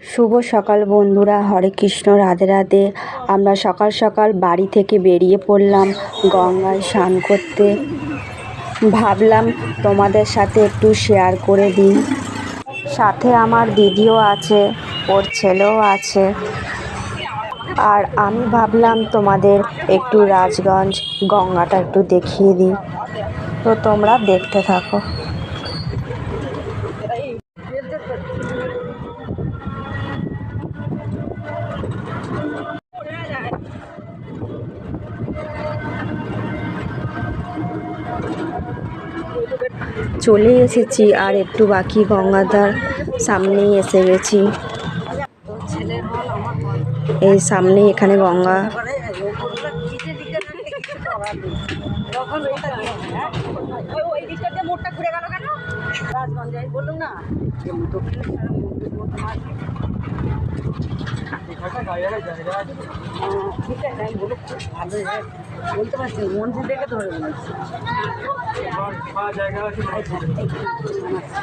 শুভ সকাল বন্ধুরা, হরে কৃষ্ণ, রাধে রাধে। আমরা সকাল সকাল বাড়ি থেকে বেরিয়ে পড়লাম গঙ্গায় স্নান করতে। ভাবলাম তোমাদের সাথে একটু শেয়ার করে দিই। সাথে আমার দিদিও আছে, ওর ছেলেও আছে। আর আমি ভাবলাম তোমাদের একটু রাজগঞ্জ গঙ্গাটা একটু দেখিয়ে দিই। তো তোমরা দেখতে থাকো। চলে এসেছি, আর একটু বাকি, গঙ্গাধার সামনেই এসে গেছি। এই সামনে এখানে গঙ্গা।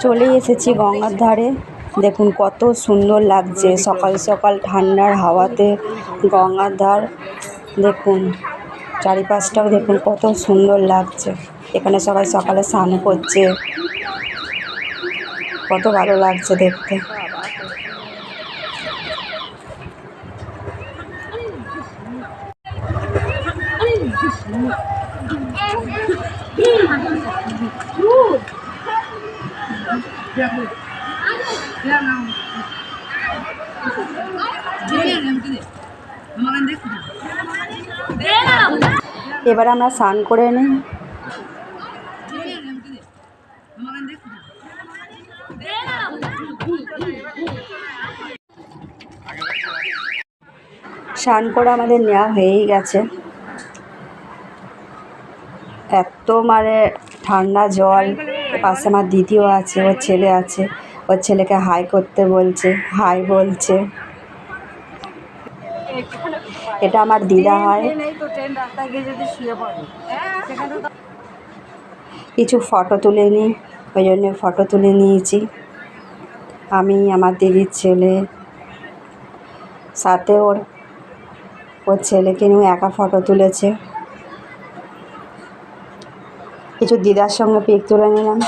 চলে এসেছি গঙ্গার ধারে। দেখুন কত সুন্দর লাগছে সকাল সকাল ঠান্ডার হাওয়াতে গঙ্গার ধার। দেখুন চারিপাশটাও দেখুন কত সুন্দর লাগছে। এখানে সবাই সকালে স্নান করছে, কত ভালো লাগছে দেখতে। এবার আমরা স্নান করে নিই। স্নান করে আমাদের নেওয়া হয়েই গেছে। এত ঠান্ডা জল। পাশে আমার দিদিও আছে, ওর ছেলে আছে, ওর ছেলেকে হাই করতে বলছে, হাই বলছে। এটা আমার দিদা হয়। কিছু ফটো তুলে নিই, ওই জন্য ফটো তুলে নিয়েছি। আমি, আমার দিদির ছেলে, সাথে ওর ছেলেকে নিয়ে একা ফটো তুলেছে। কিছু দিদার সঙ্গে পিক তুলে নিলাম।